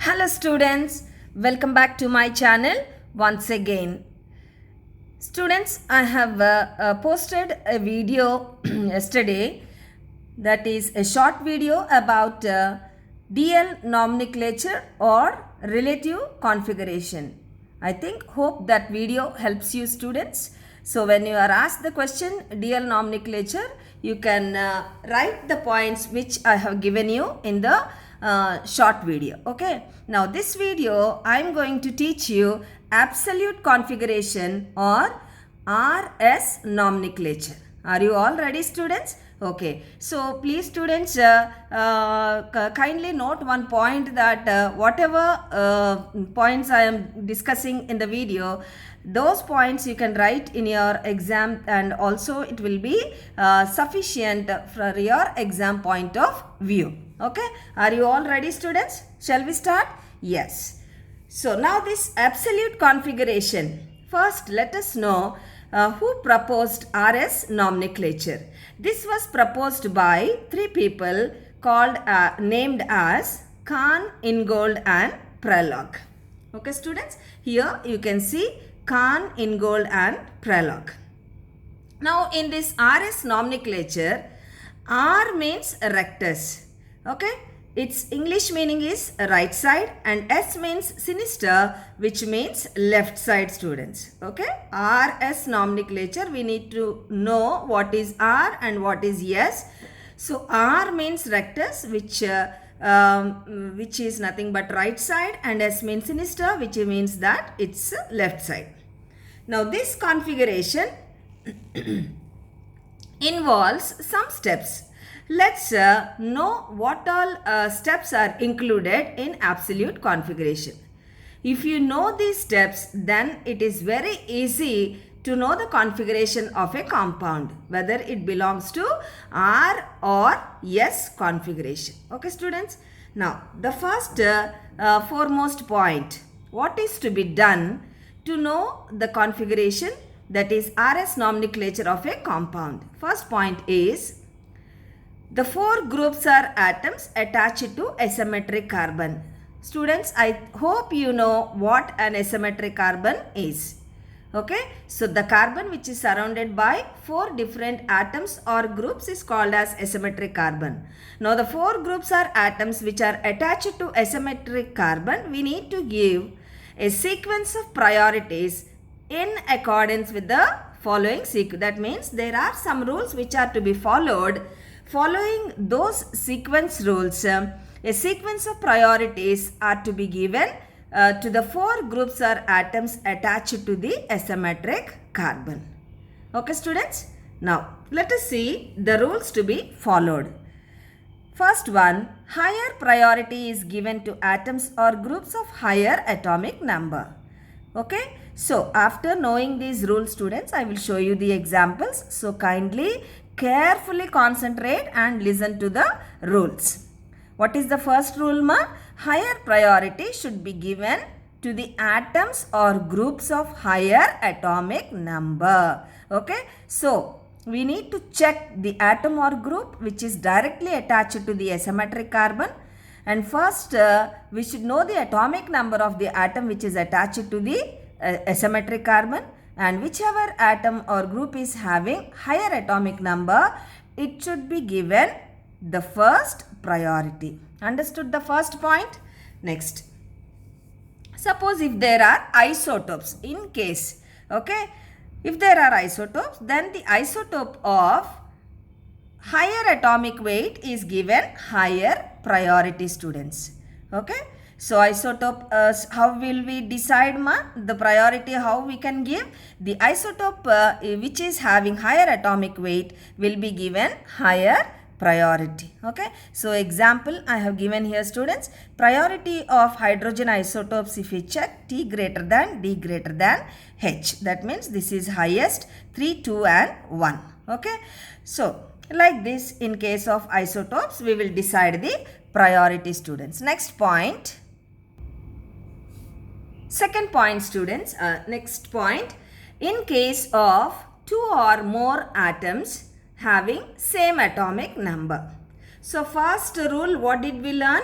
Hello students, welcome back to my channel once again. Students, I have posted a video yesterday, that is a short video about DL nomenclature or relative configuration. I hope that video helps you students. So when you are asked the question DL nomenclature, you can write the points which I have given you in the short video. Okay, now this video I am going to teach you absolute configuration or RS nomenclature. Are you all ready students? Okay, so please students kindly note one point that whatever points I am discussing in the video, those points you can write in your exam, and also it will be sufficient for your exam point of view. Okay, are you all ready students? Shall we start? Yes. So now this absolute configuration, first let us know who proposed RS nomenclature. This was proposed by three people called named as Kahn, Ingold and Prelog. Okay students, here you can see Kahn, Ingold and Prelog. Now in this RS nomenclature, R means rectus. Okay, its English meaning is right side, and S means sinister, which means left side students. Okay, RS nomenclature, we need to know what is R and what is S. So R means rectus, which is nothing but right side, and S means sinister, which means that it's left side. Now this configuration involves some steps. Let's know what all steps are included in absolute configuration. If you know these steps, then it is very easy to know the configuration of a compound, whether it belongs to R or S configuration. Okay students. Now the first foremost point, what is to be done to know the configuration, that is RS nomenclature of a compound. First point is, the four groups are atoms attached to asymmetric carbon. Students, I hope you know what an asymmetric carbon is. Okay, so the carbon which is surrounded by four different atoms or groups is called as asymmetric carbon. Now the four groups are atoms which are attached to asymmetric carbon. We need to give a sequence of priorities in accordance with the following sequence. That means there are some rules which are to be followed. Following those sequence rules, a sequence of priorities are to be given to the four groups or atoms attached to the asymmetric carbon. Okay students, now let us see the rules to be followed. First one, higher priority is given to atoms or groups of higher atomic number. Okay, so after knowing these rules students, I will show you the examples. So kindly carefully concentrate and listen to the rules. What is the first rule ma? Higher priority should be given to the atoms or groups of higher atomic number. Okay, so we need to check the atom or group which is directly attached to the asymmetric carbon, and first we should know the atomic number of the atom which is attached to the asymmetric carbon, and whichever atom or group is having higher atomic number, it should be given the first priority. Understood the first point? Next, suppose if there are isotopes, in case, okay, if there are isotopes, then the isotope of higher atomic weight is given higher priority students. Okay, so isotope, how will we decide the priority, how we can give? The isotope which is having higher atomic weight will be given higher priority. Okay, so example I have given here students, priority of hydrogen isotopes, if you check, T greater than D greater than H, that means this is highest, 3, 2 and 1. Okay, so like this, in case of isotopes we will decide the priority students. Next point, second point students, next point, in case of two or more atoms having same atomic number. So first rule, what did we learn?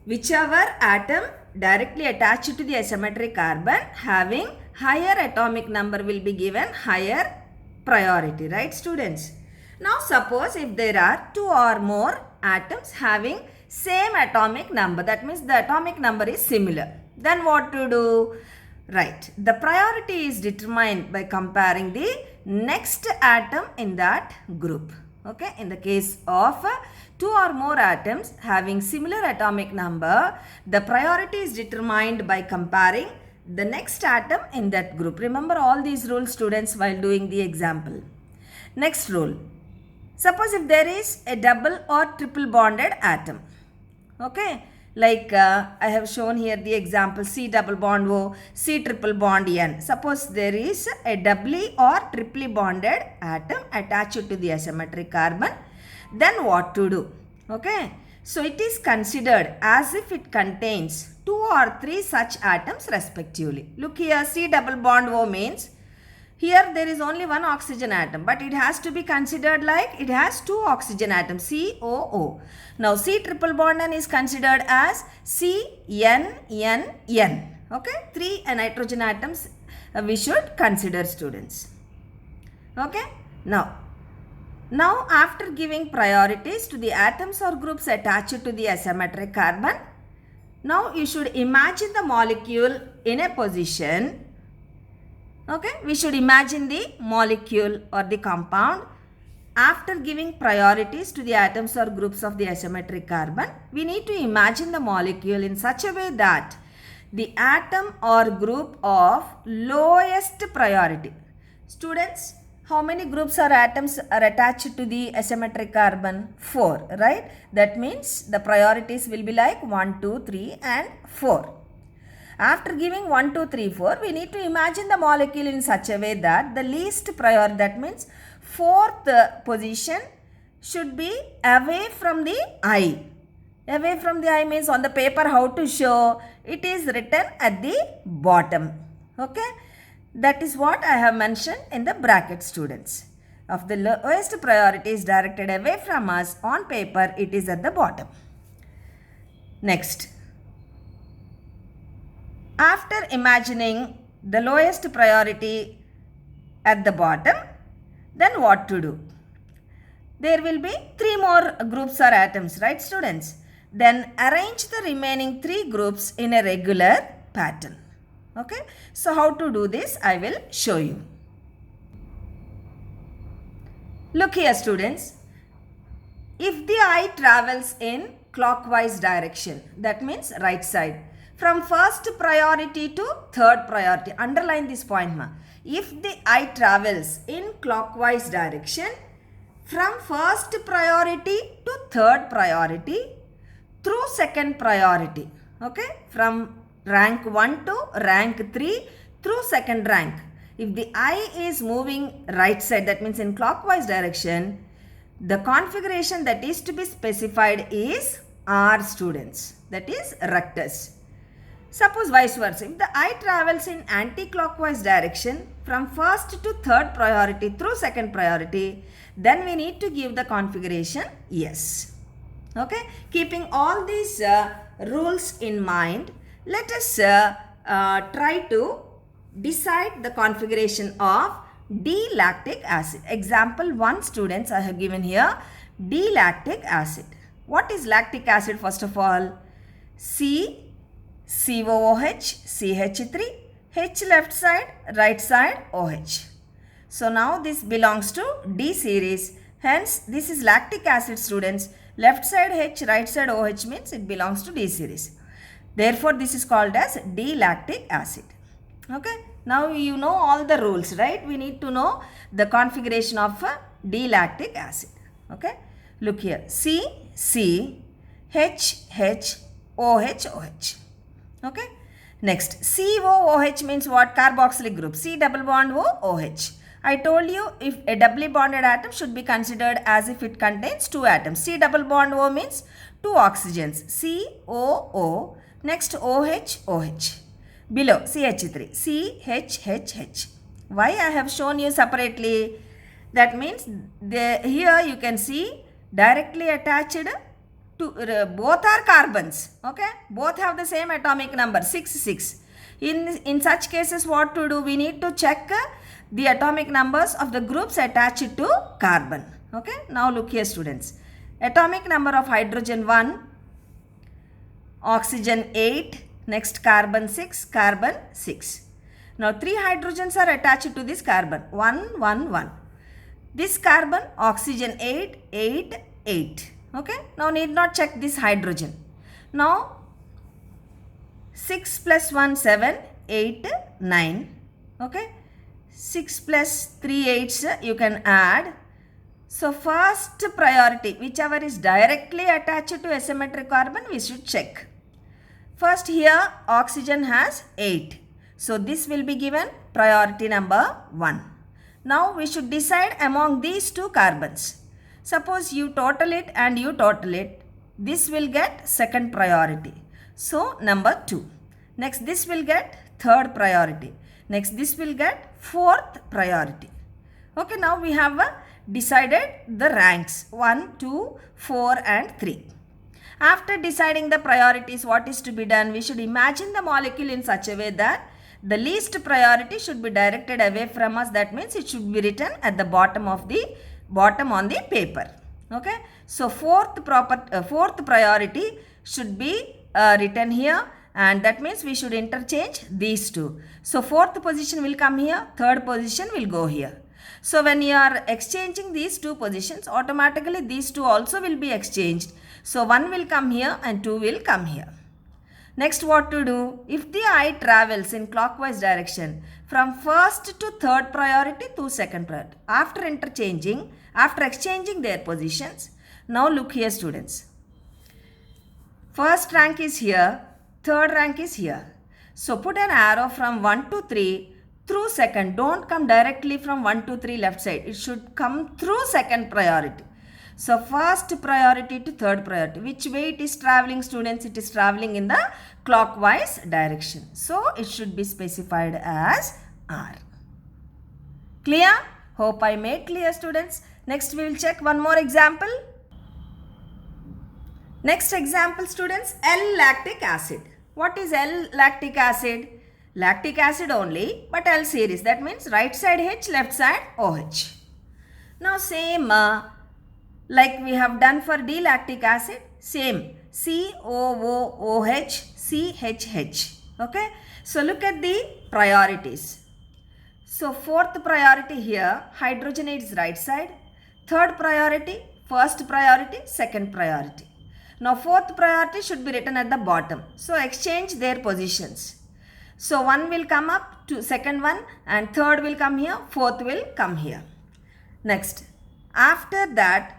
whichever atom directly attached to the asymmetric carbon having higher atomic number will be given higher priority, right students? Now suppose if there are two or more atoms having same atomic number, that means the atomic number is similar, then what to do? Right, the priority is determined by comparing the next atom in that group. Okay, in the case of two or more atoms having similar atomic number, the priority is determined by comparing the next atom in that group. Remember all these rules, students, while doing the example. Next rule. Suppose if there is a double or triple bonded atom. Okay, like I have shown here the example C double bond O, C triple bond N. Suppose there is a doubly or triply bonded atom attached to the asymmetric carbon, then what to do? Okay, so it is considered as if it contains two or three such atoms respectively. Look here, C double bond O means here there is only one oxygen atom, but it has to be considered like it has two oxygen atoms, COO. Now C triple bond N is considered as CNNN. Okay, three nitrogen atoms we should consider, students. Okay, now after giving priorities to the atoms or groups attached to the asymmetric carbon, now you should imagine the molecule in a position. Okay, we should imagine the molecule or the compound. After giving priorities to the atoms or groups of the asymmetric carbon, we need to imagine the molecule in such a way that the atom or group of lowest priority. Students, how many groups or atoms are attached to the asymmetric carbon? 4, right? That means the priorities will be like 1, 2, 3 and 4. After giving 1, 2, 3, 4, we need to imagine the molecule in such a way that the least priority, that means fourth position, should be away from the eye. Away from the eye means on the paper how to show? It is written at the bottom. Okay, that is what I have mentioned in the bracket, students. Of the lowest priority is directed away from us, on paper it is at the bottom. Next. After imagining the lowest priority at the bottom, then what to do? There will be 3 more groups or atoms, right students? Then arrange the remaining 3 groups in a regular pattern. Okay, so how to do this I will show you. Look here, students. If the eye travels in clockwise direction, that means right side, from first priority to third priority, underline this point, ma. If the eye travels in clockwise direction from first priority to third priority through second priority, okay, from rank 1 to rank 3 through second rank. If the eye is moving right side, that means in clockwise direction, the configuration that is to be specified is R, students, that is rectus. Suppose vice versa, if the eye travels in anti-clockwise direction from first to third priority through second priority, then we need to give the configuration yes. Okay, keeping all these rules in mind, let us try to decide the configuration of D-lactic acid. Example 1, students, I have given here D-lactic acid. What is lactic acid first of all? C, COOH, CH3, H left side, right side, OH. So now this belongs to D series. Hence, this is lactic acid, students. Left side H, right side OH means it belongs to D series. Therefore, this is called as D-lactic acid. Okay. Now, you know all the rules, right? We need to know the configuration of D-lactic acid. Okay. Look here. C, C, H, H, OH, OH. Okay. Next, COOH means what? Carboxylic group. C double bond O, OH. I told you if a doubly bonded atom should be considered as if it contains 2 atoms. C double bond O means 2 oxygens. COO. Next OH, OH. Below CH3. CHHH. Why I have shown you separately? That means here you can see directly attached both are carbons. Okay, both have the same atomic number 6 6. In such cases, what to do? We need to check the atomic numbers of the groups attached to carbon. Okay, now look here students. Atomic number of hydrogen 1, oxygen 8, next carbon 6, carbon 6. Now 3 hydrogens are attached to this carbon, 1 1 1. This carbon, oxygen 8 8 8. Okay, now need not check this hydrogen. Now 6 plus 1 7, 8 9. Okay, 6 plus 3 8s you can add. So first priority, whichever is directly attached to asymmetric carbon, we should check. First here oxygen has 8. So this will be given priority number 1. Now we should decide among these two carbons. Suppose you total it and you total it. This will get second priority. So number 2. Next this will get third priority. Next this will get fourth priority. Okay, now we have decided the ranks 1, 2, 4 and 3. After deciding the priorities, what is to be done? We should imagine the molecule in such a way that the least priority should be directed away from us. That means it should be written at the bottom on the paper. Okay. So fourth priority should be written here, and that means we should interchange these two. So fourth position will come here, third position will go here. So when you are exchanging these two positions, automatically these two also will be exchanged. So 1 will come here and 2 will come here. Next, what to do? If the eye travels in clockwise direction from first to third priority to second priority, after exchanging their positions, now look here students. First rank is here, third rank is here. So put an arrow from 1 to 3 through second. Don't come directly from 1 to 3 left side. It should come through second priority. So first priority to third priority. Which way it is traveling students? It is traveling in the clockwise direction. So it should be specified as R. Clear? Hope I made clear students. Next we will check one more example. Next example students, L-lactic acid. What is L-lactic acid? Lactic acid only, but L series. That means right side H, left side OH. Now same like we have done for D-lactic acid, same COOOH, CHH. Okay. So look at the priorities. So fourth priority here, hydrogen is right side. Third priority, first priority, second priority. Now fourth priority should be written at the bottom. So exchange their positions. So 1 will come up to second one and third will come here, fourth will come here. Next, after that,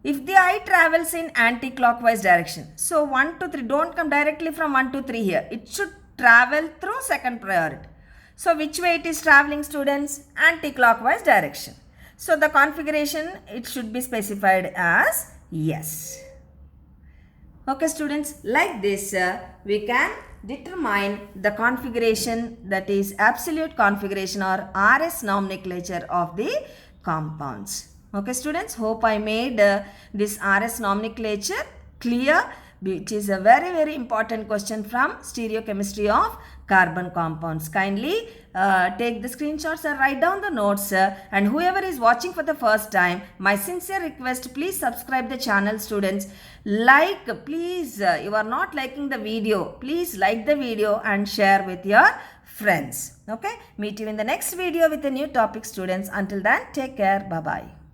if the eye travels in anti-clockwise direction, so 1 to 3, don't come directly from 1 to 3 here. It should travel through second priority. So which way it is traveling students? Anti-clockwise direction. So the configuration, it should be specified as yes. Okay students, like this we can determine the configuration, that is absolute configuration or R S nomenclature of the compounds. Okay students, hope I made this R S nomenclature clear, which is a very important question from stereochemistry of carbon compounds. Kindly take the screenshots and write down the notes, and whoever is watching for the first time, my sincere request, please subscribe the channel students. Please, you are not liking the video, please like the video and share with your friends. Okay, meet you in the next video with a new topic students. Until then, take care. Bye bye.